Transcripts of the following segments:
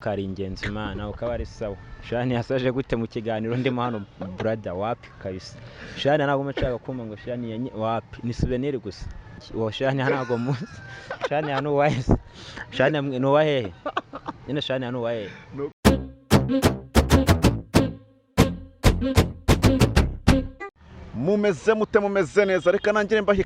kari ingenzi imana ukaba ari sawa shani yasaje gute mu kiganiro ndimo hano brother wapi kabisa shani ntabwo mashaka kumva ngo shani wapi ni souvenir gusa uwo shani ntabwo muzi shani hano wahese shani no wahehe ina shani hano wahehe mumeze neza reka nangire mbahe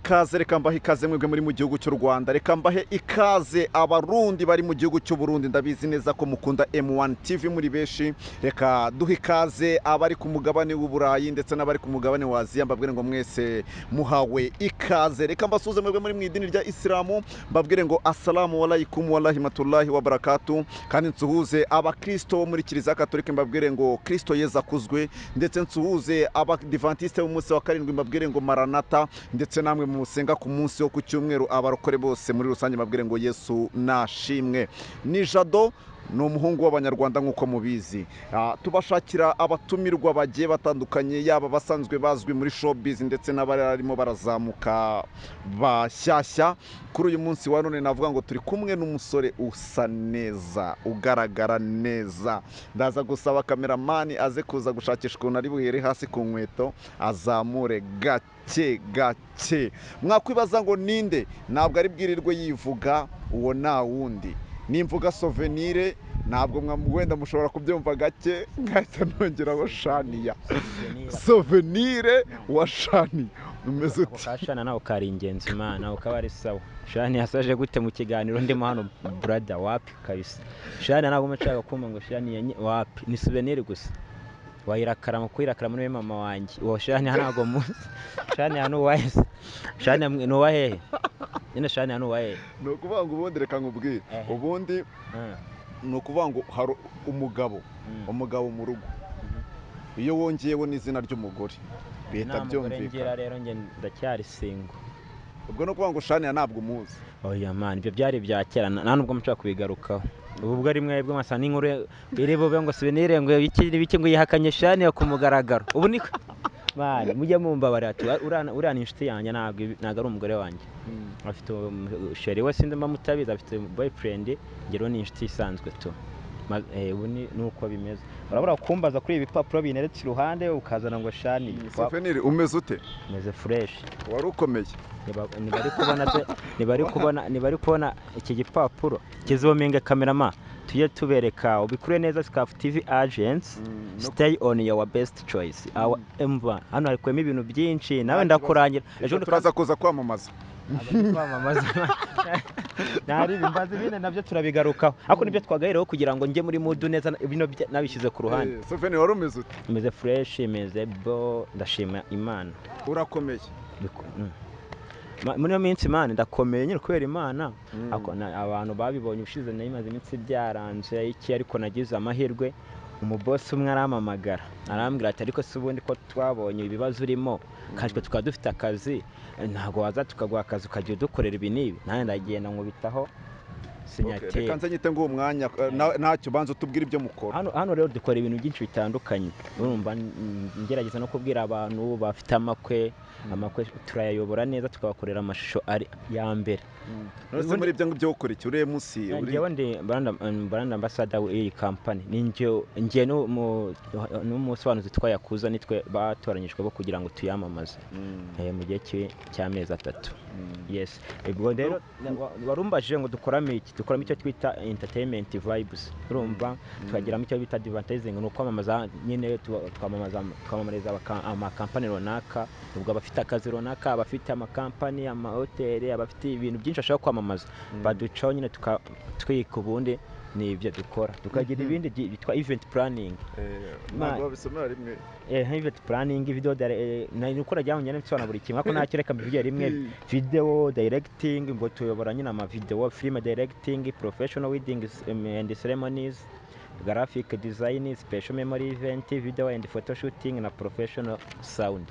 ikaze mwebwe muri mu gihugu cy'u Rwanda reka mbahe ikaze abarundi bari mu gihugu cy'u Burundi ndabizi neza ko mukunda M1 TV muri beshi reka duhe ikaze abari ku mugabane w'Uburayi ndetse n'abari ku mugabane wa Aziya mbabwire ngo mwese muhawe ikaze reka mbasuze mwebwe muri mu idini rya Islamu mbabwire ngo assalamu alaikum wa rahmatullahi wa barakatuh kandi nsuhuze abakristo bo muri Kiliziya Katolika mbabwire ngo Kristo Yezu akuzwe ndetse nsuhuze abadivantiste b'umunsi wa karindwi mbabwire ngo maranata ndetse namwe musenga ku munsi wo ku cyumweru abarokore bose muri rusange mbabwire ngo Yesu nashimwe ni Jado ni umuhungu w'abanyarwanda nk'uko mubizi tubashakira abatumirwa bagiye batandukanye yaba basanzwe bazwi muri showbiz ndetse n'abarimo barazamuka bashyashya kuri uyu munsi wa none navuga ngo turi kumwe n'umusore usa neza ugaragara neza ndaza gusaba kameramani aze kuza gushakisha ukuntu ari buhere hasi ku nkweto azamure gake mwakwibaza ngo ninde ntabwo ari bwirirwe yivuga uwo nta wundi nimvuga souvenir ntabwo wenda mushobora kubyumva gake ngahita nongeraho shaniya souvenir wa shani umeze uti shana nawe kari ingenzi imana ukaba ari sawa shani yasaje gute mu kiganiro ndimo hano brother wapi kabisa shani ntabwo mashaka kumva ngo shani wapi ni souvenir gusa wayirakara muri mama wanjye uwo shani ntabwo muzi shani hano wahese shani no wahehe ina shani hano wahehe ni ukuvuga ngo ubundi reka nkubwire ubundi ni ukuvuga ngo hari umugabo mu rugo iyo wongeyeho n'izina ry'umugore bihita byumvikana rero njye ndacyari singo ubwo no kuvuga ngo shani ntabwo umuzi oya man ibyo byari bya kera nta nubwo mushaka kubigarukaho ubwo ari mwebwe masa n'inkuru iri bube ngo souvenir ngo biki ngo yihakanye shani yo kumugaragaro ubu niko mani mujye mumbabara ati urana inshuti yanjye ntabwo ari umugore wanjye afite sheri we sinde mutabiza afite boyfriend ngero ni inshuti isanzwe tu ubu nuko bimeze urabura kumbaza kuri ibi bipapuro bineretse iruhande ukazana ngo shani souvenir umeze ute umeze fresh wari ukomeye nibari kubona iki gipapuro kizominge kamerama tujye tubereka ubikure neza Scarf TV agents stay on your best choice our mva hano harikwemo ibintu byinshi nawe ndakurangira ejo turaza kuza kwamamaza nari bimbaze bine nabyo turabigarukaho ariko nibyo twagahereho kugira ngo njye muri mudu neza bino nabishyize ku ruhande souvenir wari umeze ute umeze fresh imeze bo ndashima Imana urakomeye muri iyo minsi Imana ndakomeye nyine kubera Imana abantu babibonye ushize nayimaze iminsi byaranze iki ariko nagize amahirwe umubosi umwe aramamagara arambwira ati ariko se ubundi ko twabonye ibibazo urimo kandi tukaba dufite akazi ntabwo waza tukaguha akazi ukagiye udukorera ibi n'ibi nanjye ndagenda nkubitaho sinyateri reka nze nyite ngo umwanya ntacyo banza utubwire ibyo mukora hano rero dukora ibintu byinshi bitandukanye urumva ngerageza no kubwira abantu bafite amakwe turayayobora neza tukabakorera amashusho ari ya mbere none muri ibyo ngibyo ukora iki uriye munsi njyewe ndi brand ambassador w'iyi company njye n'umusobanuzi twayakuza nitwe batoranyijwe bo kugira ngo tuyamamaze mu gihe cy'amezi 3 yes ubwo rero warumbajije ngo dukoramo icyo twita entertainment vibes urumva twagiramo icyo bita advertising no kwamamaza nyine twamamariza amakampani runaka ubwo abafite akazi runaka abafite amakampani amahoteli abafite ibintu byinshi ashaka kwamamaza baducaho nyine twika ubundi ni ibyo dukora tukagira ibindi bitwa event planning ntabwo babisomera rimwe event planning video ukora jyamo nyine bisobanura buri kimwe ariko ntakireka mbivuye rimwe video directing ngo tuyobora nyine ama video film directing professional weddings and ceremonies graphic design special memory event video and photo shooting na professional sound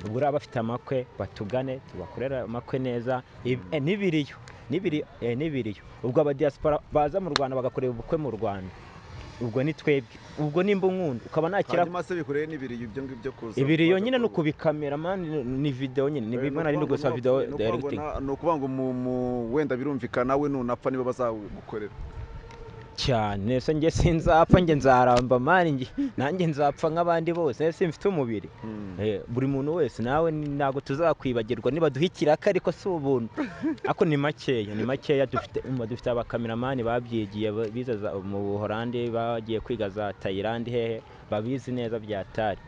ubwo abafite amakwe batugane tubakorera amakwe neza nibiriyo ubwo aba diaspora baza mu Rwanda bagakorera ubukwe mu Rwanda ubwo ni twebwe ubwo nimba unkunda ukaba nakira hanyuma se bikoreye n'ibiriyo ibyo ngibyo kuza ibiriyo nyine no kubikamera man ni video nyine ni bimwe nari gusa video directing no kuvuga ngo wenda birumvikana we nunapfa niba bazagukorera cyane se njye sinzapfa njye nzaramba mani nanjye nzapfa nk'abandi bose simfite umubiri buri muntu wese nawe ntabwo tuzakwibagirwa niba duha ikiraka ariko si ubuntu ariko ni makeya dufite abakameramani babyigiye bize mu Buholandi bagiye kwiga za Thailand hehe babizi neza byatari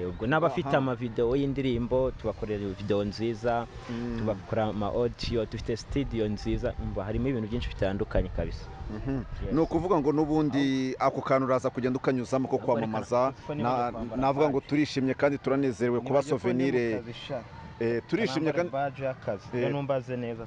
ubwo n'abafite amavideo y'indirimbo tubakorera video nziza tubakora ama audio dufite studio nziza harimo ibintu byinshi bitandukanye kabisa ni ukuvuga ngo n'ubundi ako kantu uraza kugenda ukanyuzamo ko kwamamaza navuga ngo turishimye kandi turanezerewe kuba souvenir turishimye kandi numbaze neza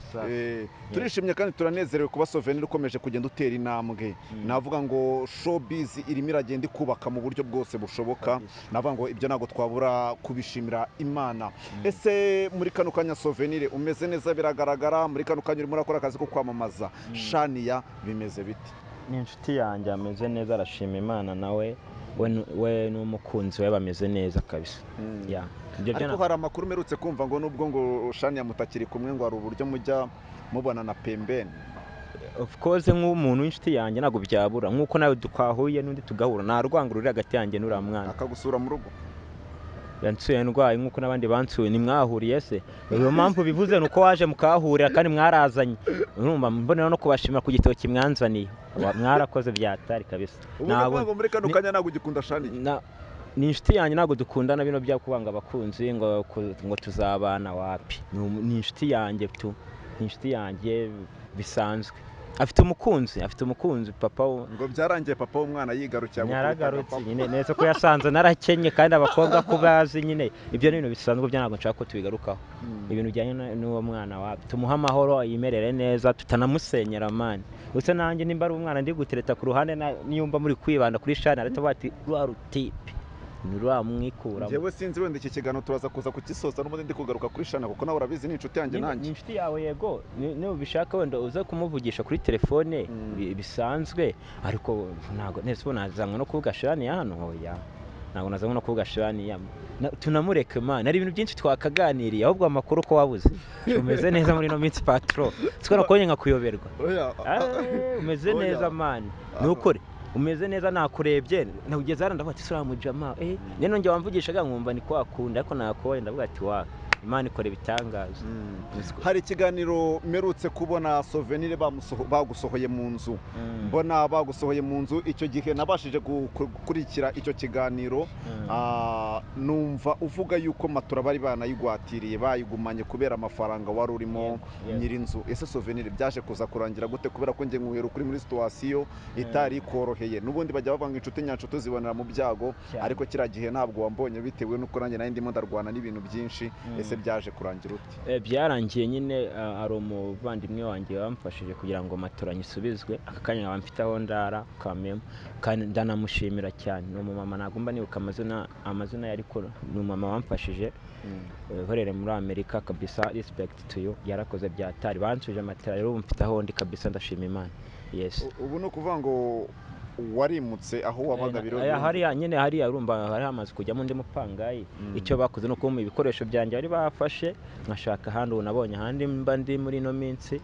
turishimye kandi turanezerewe kuba souvenir ukomeje kugenda utera intambwe navuga ngo showbiz irimo iragenda ikubaka mu buryo bwose bushoboka navuga ngo ibyo ntabwo twabura kubishimira Imana ese muri kano kanya souvenir umeze neza biragaragara muri kano kanya urimo urakora akazi ko kwamamaza Shania bimeze biti ni inshuti yanjye ameze neza arashima Imana nawe we n'umukunzi we bameze neza kabisa ariko hari amakuru merutse kumva ngo nubwo ngo Shania mutakiri kumwe ngo hari uburyo mujya mubona na pembeni of course nk'umuntu w'inshuti yanjye ntabwo byabura nk'uko nawe twahuye n'undi tugahura nta rwango ruri hagati yanjye n'uriya mwana akagusura mu rugo yansuye ndwaye nk'uko n'abandi bansuye nimwahuriye se iyo mpamvu bivuze nuko waje mukahurira kandi mwarazanye urumva mbonera no kubashimira ku gitoki mwanzaniye mwarakoze byatari kabisa ntabwo muri kano kanya ntabwo ugikunda Shania ni inshuti yanjye ntabwo dukundana bino bya kubanga abakunzi ngo tuzabana wapi ni inshuti yanjye ni inshuti yanjye bisanzwe afite umukunzi papa ngo byarangiye papa w'umwana yigarukira nyaragarutse nyine neza ko yasanze narakenye kandi abakobwa ko bazi nyine ibyo ni ibintu bisanzwe byo ntabwo nshaka ko tubigarukaho ibintu bijyanye n'uwo mwana wapi tumuha amahoro yimerere neza tutanamusenyera mani gusa nanjye nimba ari umwana ndi gutereta ku ruhande niyumva muri kwibanda kuri Shania ariko bati rwa rutipe ntiramwikuramo njyewe sinzi wenda iki kiganiro turaza kuza kugisoza n'ubundi ndi kugaruka kuri Shania kuko nawe urabizi ni inshuti yanjye nanjye ni inshuti yawe yego niba ubishaka wenda uze kumuvugisha kuri telefone bisanzwe ariko ntabwo nese nazanywe no kuvuga Shania hano oya ntabwo nazanywe no kuvuga Shania tunamureke man ari ibintu byinshi twakaganiriye ahubwo amakuru ko wabuze umeze neza muri no minsi patro twara konye nkakuyoberwa umeze neza man nukore umeze neza nakurebye nageze hano ndavuga ati sura mu jama none njye wamvugishaga nkumva ni kwakunda ariko nakoye ndavuga ati wa Imana ikora ibitangaza hari ikiganiro merutse kubona souvenir bagusohoye mu nzu mbona bagusohoye mu nzu icyo gihe nabashije gukurikira icyo kiganiro numva uvuga yuko matura bari banayigwatiriye bayigumanye kubera amafaranga wari urimo nyirinzu ese souvenir byaje kuza kurangira gute kubera ko nge nkuhera kuri muri situation itari koroheye n'ubundi bajya bavanga inshuti nyanshuti zibonera mu byago ariko kira gihe ntabwo wambonye bitewe nuko nanjye nari ndimo ndarwana n'ibintu byinshi ese byaje kurangira uti byarangiye nyine ari umuvandimwe wanjye wamfashije kugira ngo matora nyisubizwe aka kanya nkaba mfitaho ndara kamemo kandi ndanamushimira cyane ni umumama nagomba nibuka amazina yari ko ni umumama wamfashije horere muri Amerika kabisa respect to you yarakoze byatari bansuje matera rero mfitaho ndi kabisa ndashima Imana yes ubu no kuvuga ngo warimutse aho wabaga biro hariya nyine hariya urumva hari hamaze kujyamo ndi mupangayi icyo bakoze no kumpa ibikoresho byanjye bari bafashe nkashaka ahandi nabonye ahandi mba ndi muri ino minsi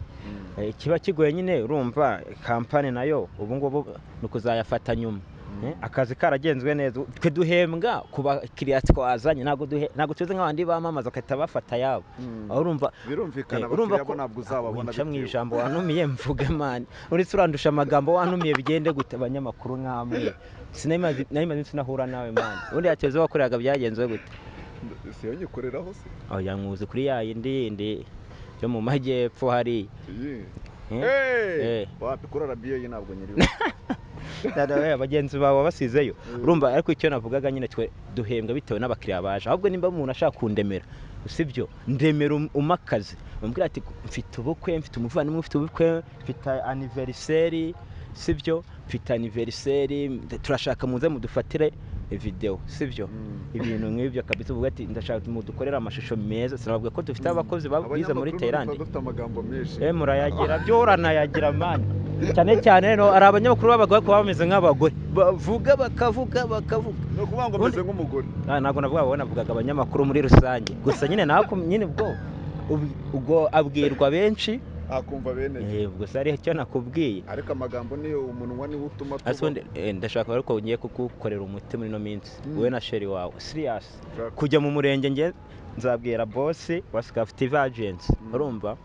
kiba kigoye nyine urumva kampani nayo ubu ngubu ni ukuzayafata nyuma akazi karagenzwe neza twe duhembwa ku bakiriya twazanye ntabwo tuzi nk'abandi bamamaza bakahita bafata yabo aho urumva birumvikana abakiriya bo ntabwo uzababona bica mu ijambo wanumiye mvuge mani uretse urandusha amagambo wanumiye bigende gute abanyamakuru nk'amwe sinari sinahura nawe mani ubundi yateze wakoreraga byagenze gute siyo nyikoreraho se oya nkuzi kuri ya yindi yo mu majyepfo hari wapi kuri arabiye ntabwo nyiriwe abagenzi bawe basizeyo urumva ariko icyo navugaga nyine twe duhembwa bitewe n'abakiriya baje ahubwo nimba umuntu ashaka kundemera usibyo ndemera umakazi umbwira ati mfite ubukwe mfite umuvandimwe ufite ubukwe mfite anniversaire sibyo mfite anniversaire turashaka muze mudufatire video sibyo ibintu nk'ibyo kabisa uvuga ati ndashaka mudukorera amashusho meza sinavuga ko dufite abakozi babize muri Thailand dufite amagambo menshi murayagira byo uranayagira man cyane no ari abanyamakuru b'abagore ko bameze nk'abagore bavuga bakavuga no kuvuga ngo meze nk'umugore ntabwo navuga abona navugaga abanyamakuru muri rusange gusa nyine nako nyine ubwo abwirwa benshi akumva bene gusa ari cyo nakubwiye, ariko amagambo niyo umunwa niwo utuma ndashaka ariko ugiye kugukorera umuti muri no minsi wowe na sheri wawe serious kujya mu murenge nge nzabwira boss wa Scaftive Agency urumva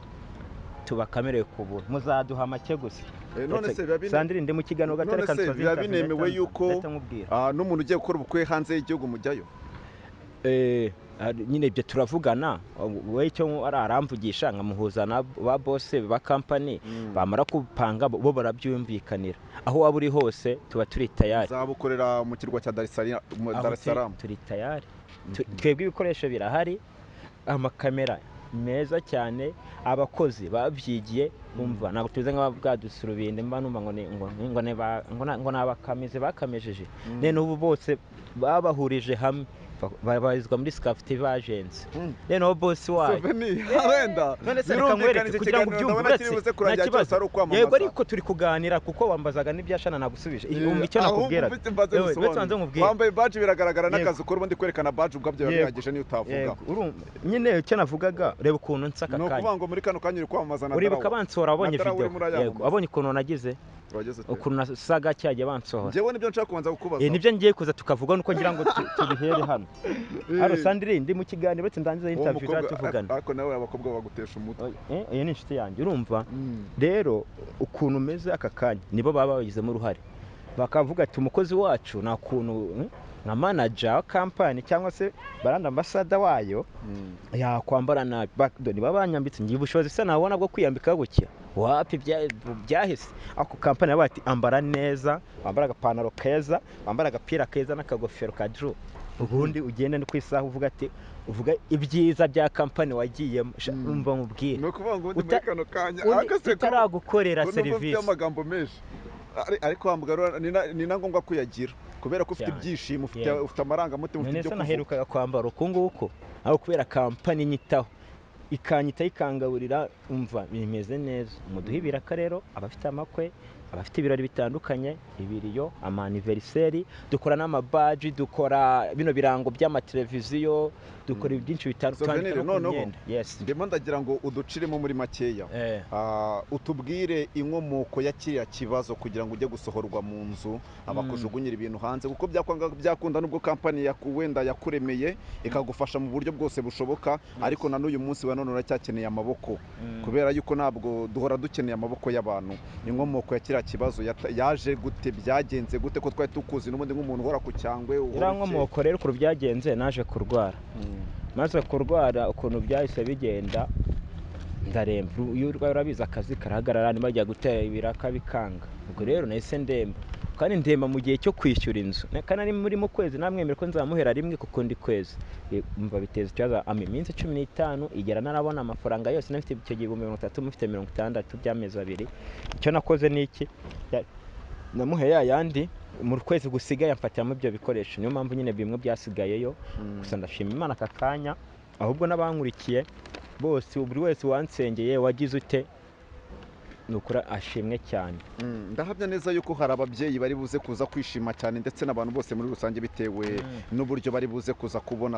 tubakamereye kubura muzaduha make gusa. None se biba Sandrine ndi mu kiganiro gatare kansoza biba binemewe yuko n'umuntu ugiye gukora ubukwe hanze y'igihugu mujyayo? Nyine ibyo turavugana we cyo aramvugisha nkamuhuza na ba boss ba company bamara kupanga bo barabyumvikanira aho waba uri hose tuba turi tayari. Zabukorera mu kirwa cya Dar es Salaam turi tayari, twebwe ibikoresho birahari, amakamera meza cyane, abakozi babyigiye bumva ntabwo tuze nk'ababwadusurubinde mba numva ngo nabakamize bakamejeje none ubu bose babahurije hamwe babarizwa muri Scaftive Agency. None boss wayo wenda none se kamwereke kugira ngo ubyumve nta kibazo. Yego ariko turi kuganira kuko wambazaga n'ibyashana nagusubije icyo nakubwira. Wambaye badge biragaragara n'akazi ukora ubundi kwerekana badge ubwabyo bihagije niyo utavuga. Nyine icyo navugaga reba ukuntu nsaka kanya. No kuvuga ngo muri kano kanya uri kwamamaza na uribuka bansora abonye video. Yego abonye ukuntu nagize ukuntu nasaga cyagiye bansohora. Njyewe nibyo nshaka kubanza kukubaza. Nibyo ngiye kuza tukavuga nuko ngira ngo tubihere hano. Haro Sandrine ndi mu kiganiro ndangiza interview zatuvugana. Ariko nawe abakobwa bagutesha umutwe. Iyo ni inshuti yanjye urumva. Rero ukuntu umeze aka kanya nibo baba bagizemo uruhare. Bakavuga ati umukozi wacu na kuntu nka manager wa company cyangwa se brand ambassador wayo yakwambara nabi backdoor babanyambitse ngiye ubushobozi se nabona bwo kwiyambika gutya wapi byahise ako company yabati ambara neza, wambara agapantaro keza, wambara agapira keza n'akagofero ka Drew, ubundi ugende no kwisaha uvuga ibyiza bya company wagiyemo umva mubwire. No kuvuga ngo muri kano kanya utaragukorera service amagambo menshi ariko wambwira ni nangombwa kuyagira kubera ko ufite ibyishimo ufite amarangamutima ufite ibyo naherukaga kwambara uko nguko aho kubera company nyitaho ikanyita ikangaburira umva bimeze neza. Umuduha ibiraka rero abafite amakwe, abafite ibirori bitandukanye, ibiriyo, amaniversary, dukora n'amabaji, dukora bino birango by'amateleviziyo, dukora byinshi bitandukanye. Yes, ndimo ndagira ngo uduciremo muri makeya utubwire inkomoko ya kiriya kibazo kugira ngo ujye gusohorwa mu nzu abakujugunyira ibintu hanze kuko byakunda nubwo company wenda yakuremeye ikagufasha mu buryo bwose bushoboka ariko na n'uyu munsi wa none uracyakeneye amaboko kubera yuko ntabwo duhora dukeneye amaboko y'abantu. Inkomoko ya kiriya kibazo yaje gute, byagenze gute ko twari tukuzi n'ubundi nk'umuntu uhora ku cyangwe inkomoko rero ku byagenze naje kurwara maze kurwara ukuntu byahise bigenda ndaremba. Iyo urwaye urabizi akazi karahagarara niba ajya gutera ibiraka bikanga ubwo rero nahise ndemba kandi ndemba mu gihe cyo kwishyura inzu kandi ari muri mu kwezi namwemera ko nzamuhera rimwe kuko ndi kwezi umva biteza ikibazo iminsi 15 igera narabona amafaranga yose nafite icyo gihe 30 mufite 60 by'amezi abiri. Icyo nakoze niki namuheye yayandi mu kwezi gusigaye amfatiramo ibyo bikoresho niyo mpamvu nyine bimwe byasigayeyo gusa ndashima Imana aka kanya ahubwo n'abankurikiye bose buri wese wansengeye wagize ute nukura ashimwe cyane. Ndahabya neza yuko hari ababyeyi bari buze kuza kwishima cyane ndetse n'abantu bose muri rusange bitewe n'uburyo bari buze kuza kubona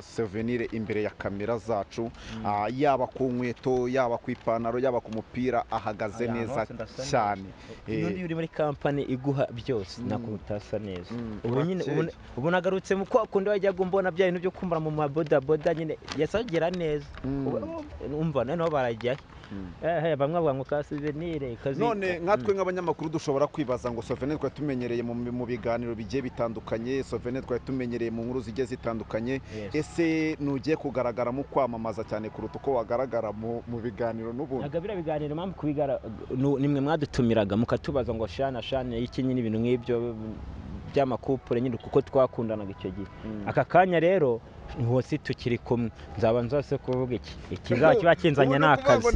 souvenir imbere ya kamera zacu yaba ku nkweto, yaba ku ipantaro, yaba ku mupira ahagaze neza cyane. N'undi uri muri company iguha byose nakutasa neza. Ubu nyine ubu nagarutse mu kwa kundi wajya gumbona bya bintu byo kumbura mu maboda nyine yasagera neza. Umva none barajya bamwe bavuga ngo ka souvenir kazi. None nkatwe nk'abanyamakuru dushobora kwibaza ngo souvenir twari tumenyereye mu biganiro bigiye bitandukanye, souvenir twari tumenyereye mu nkuru zigiye zitandukanye. Ese nugiye kugaragara mu kwamamaza cyane kuruta uko wagaragara mu biganiro n'ubundi? Nagabira biganiro mpamvu kubigara nimwe mwadutumiraga mukatubaza ngo shana iki nyine ibintu nk'ibyo by'amakupure nyine kuko twakundanaga icyo gihe. Aka kanya rero hose tukiri kumwe nzaba nzase kuvuga ikizaba kiba kinzanye n'akazi.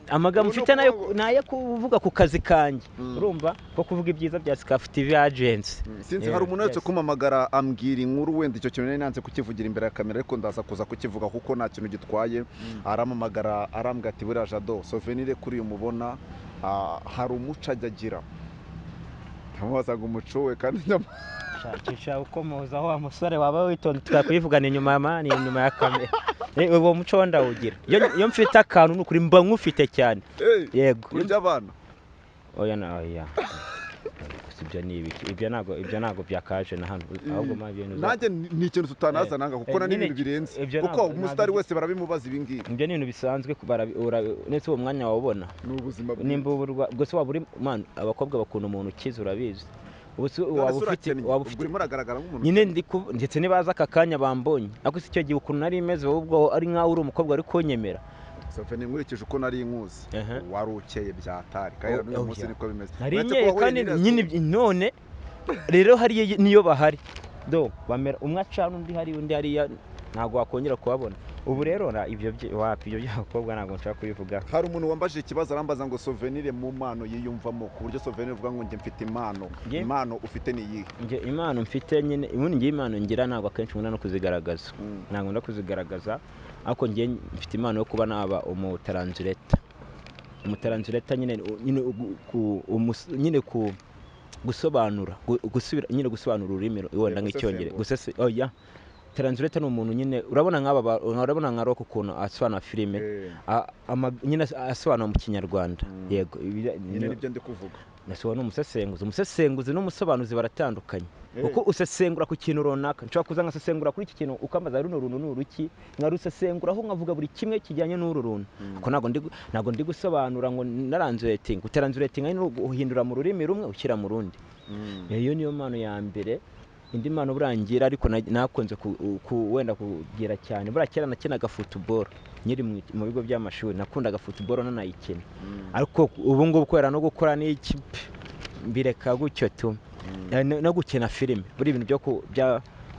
Amagambo mfite nayo kuvuga ku kazi kanjye urumva ko kuvuga ibyiza bya Scaftive Agency. Sinzi hari umuntu wese kumamagara ambwira inkuru wenda icyo kintu nanze kukivugira imbere ya kamera ariko ndaza kuza kukivuga kuko nta kintu gitwaye. Aramamagara arambwa ati buriya Jado souvenir kuri uyu mubona hari umuco agira ntamubazaga umuco we kandi shakisha uko muza wa musore waba witonda tukakuyivugana inyuma ya kamera. uwo muco wo ndawugira iyo mfite akantu n'ukuri mba nkufite cyane yego kurya abana oya na oya ibyo ni ibiki ibyo ntago byakaje na hano ahubwo nanjye ni ikintu tutanaza nanga kuko na n'ibintu birenze kuko umusitari wese barabimubaza ibi ngibi ibyo ni ibintu bisanzwe ndetse uwo mwanya wawubona ni ubuzima nimba gusa waba uri abakobwa bakunda umuntu ukize urabizi waba urimo uragaragara nk'umuntu nyine ndetse nibaza aka kanya bambonye ariko si icyo gihe ukuntu nari imeze ahubwo ari nkaho uri umukobwa ari kunyemera Sofeni nkurikije uko nari inkuzi wari ukeye byatari kandi n'uyu munsi niko bimeze narinyeye kandi nyine none rero hariya niyo bahari bamera umwe acana undi hari undi hariya ntabwo wakongera kubabona ubu rero ibyo by'abakobwa ntabwo nshaka kubivuga hari umuntu wambajije ikibazo arambaza ngo Souvenir mu mpano yiyumvamo ku buryo Souvenir uvuga ngo njye mfite impano ufite ni iyihe njye impano mfite nyine ubundi njye impano ngira ntabwo akenshi nkunda no kuzigaragaza ntabwo nkunda kuzigaragaza ariko njye mfite impano yo kuba naba umutaranzureta nyine gusobanura gusobanura ururimi wenda nk'icyongereza oya taranzureta ni umuntu nyine urabona nka Rock ukuntu asobanura filime nyine asobanura mu kinyarwanda yego nibyo ndi kuvuga nasobanura umusesenguzi n'umusobanuzi baratandukanye kuko usesengura ku kintu runaka nshobora kuza ngasesengura kuri iki kintu ukambaza runo runtu n'uruki nkarusesenguraho nkavuga buri kimwe kijyanye n'uru runtu kuko ntabwo ndi gusobanura ngo naranzuretinga utaranzuretinga ni uhindura mu rurimi rumwe ushyira mu rundi iyo niyo mpano ya mbere indi mpano burangira ariko nakunze wenda kugira cyane buriya kera nakinaga football nyiri mu bigo by'amashuri nakundaga football nanayikina ariko ubu ngubu kubera no gukora n'iki mbireka gutyo tu no gukina filime buri ibintu byo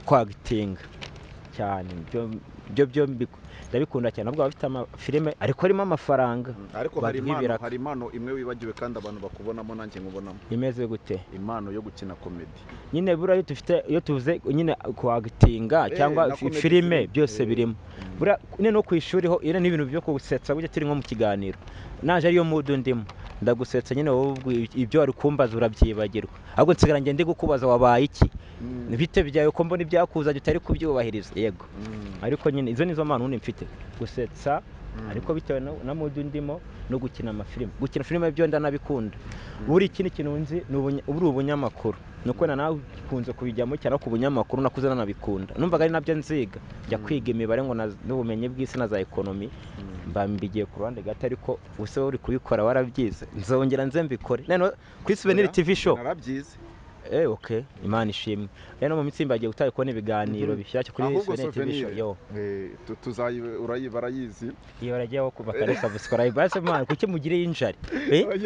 kwagitinga cyane byo ndabikunda cyane nubwo bafite amafilime ariko arimo amafaranga ariko hari impano imwe wibagiwe kandi abantu bakubonamo nanjye nkubonamo imeze gute impano yo gukina komedi nyine buriya iyo tuvuze nyine kwagitinga cyangwa filime byose birimo buriya no ku ishuri ho iyo n'ibintu byo gusetsa burya turi nko mu kiganiro naje ariyo mudu ndimo ndagusetsa nyine wowe ibyo wari kumbaza urabyibagirwa ahubwo nsigara ngende gukubaza wabaye iki bite byawe ko mbona ibyakuzanye utari kubyubahiriza yego ariko nyine izo nizo mpano undi mfite gusetsa ariko bitewe na mudu ndimo no gukina amafilime gukina filime byo ndanabikunda buri ikindi kintu nzi uri ubunyamakuru nuko nawe ukunze kubijyamo cyane ku bunyamakuru nakuze nanabikunda numvaga ari nabyo nziga njya kwiga imibare ngo n'ubumenyi bw'isi na za ekonomi mbambigiye ku ruhande gato ariko use uri kubikora warabyize nzongera nze mbikore none kuri Souvenir TV show narabyize okay imana ishimwe rero mu mitsi mbagiye gutaka kubona ibiganiro bishyashya kuri Souvenir TV show yo barayizi iyo baragiye kubakana subscribe base man kuki mugire injari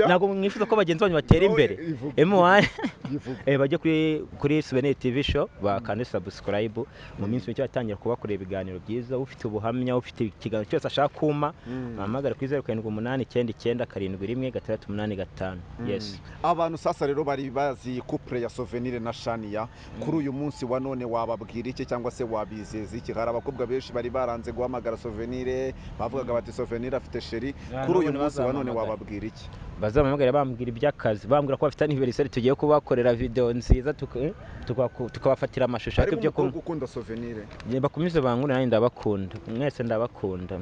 nago mwifuza ko bagenzi banyu batera imbere M1 bajye kuri Souvenir TV show bakane subscribe mu minsi mike batangira kubakorera ibiganiro byiza ufite ubuhamya ufite ikiganiro cyose ashaka kuma amagara kuri 0789977165 yes abantu sasa rero bari bazi couple ya Souvenir na Shania kuri uyu munsi wa none wababwira iki cyangwa se wabizeza iki hari abakobwa benshi bari baranze guhamagara Souvenir bavugaga bati Souvenir afite sheri kuri uyu munsi wa none wababwira iki bazamamagara bambwira iby'akazi bambwira ko bafite anniversaire tugiye kubakorera video nziza tukabafatira amashusho ariko ibyo gukunda Souvenir bakomeze bankunda nanjye ndabakunda mwese ndabakunda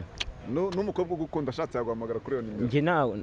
n'umukobwa ugukunda ashatse yaguhamagara kuri iyo nimero njye nawe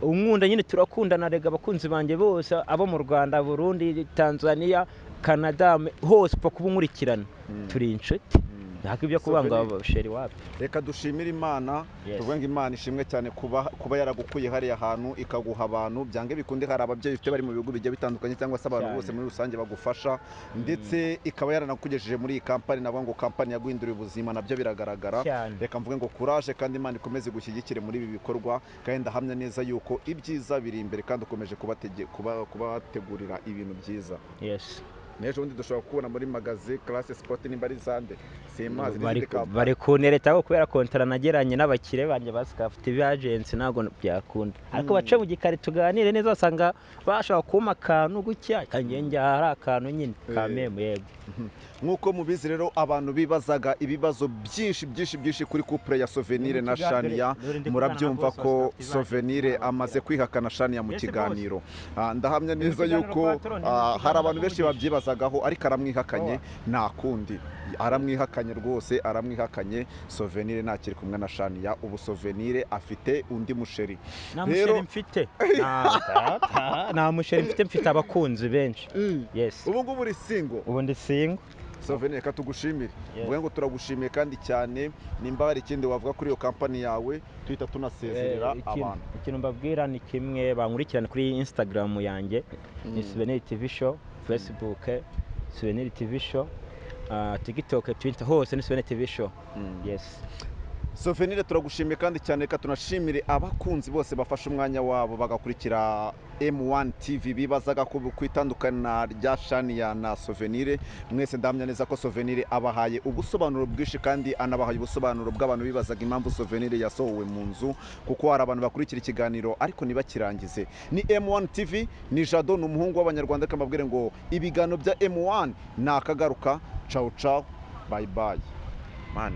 umwunda nyine turakundana rega abakunzi banjye bose abo mu Rwanda Burundi Tanzania Canada hose pfa kubunkurikirana turi inshuti ntabwo ibyo kubanga sheri wapi reka dushimira Imana tuvuga ngo Imana ishimwe cyane kuba yaragukuye hariya hantu ikaguha abantu byange bikunde hari ababyeyi bifite bari mu bihugu bigiye bitandukanye cyangwa se abantu bose muri rusange bagufasha ndetse ikaba yaranakugejeje muri iyi kampani nabo ngo kampani yaguhinduriye ubuzima nabyo biragaragara reka mvuge ngo courage kandi Imana ikomeze gushyigikire muri ibi bikorwa kandi ndahamya neza yuko ibyiza biri imbere kandi ukomeje kubategurira ibintu byiza nejo undi dushobora kubona muri magazi classe sport nimba ari zande simazi bari kunereta kubera kontara nageranye n'abakire banje basikafite by'agency nago byakunda ariko bace mu gikari tuganire neza basanga bashaka kuma kantu gutya kanjye hari akantu nyine kameme yego nkuko mubizi rero abantu bibazaga ibibazo byinshi kuri couple ya Souvenir na Shania murabyumva ko Souvenir amaze kwihakana Shania mu kiganiro ndahamya neza yuko hari abantu benshi babyibaza yamwifuzagaho ariko aramwihakanye nta kundi aramwihakanye rwose aramwihakanye Souvenir ntakiri kumwe na Shania ubu Souvenir afite undi musheri nta musheri mfite nta musheri mfite abakunzi benshi yes ubu ngubu uri single ubu ndi single Souvenir ka tugushimire mvuge ngo turagushimiye kandi cyane nimba hari ikindi wavuga kuri iyo kampani yawe tuhita tunasezerera abantu ikintu mbabwira ni kimwe bankurikirana kuri Instagram yanjye ni Souvenir TV show Facebook Souvenir TV show TikTok Twitter hose ni Souvenir TV show yes Souvenir turagushimiye kandi cyane reka tunashimire abakunzi bose bafashe umwanya wabo bagakurikira M1 TV bibazaga ku kwitandukana rya Shania na Souvenir mwese ndamya neza ko Souvenir abahaye ubusobanuro bwinshi kandi anabahaye ubusobanuro bw'abantu bibazaga impamvu Souvenir yasohowe mu nzu kuko hari abantu bakurikira ikiganiro ariko nibakirangize ni M1 TV ni Jado n'umuhungu w'abanyarwanda kamabwire ngo ibigano bya M1 nakagaruka ciao ciao bye bye man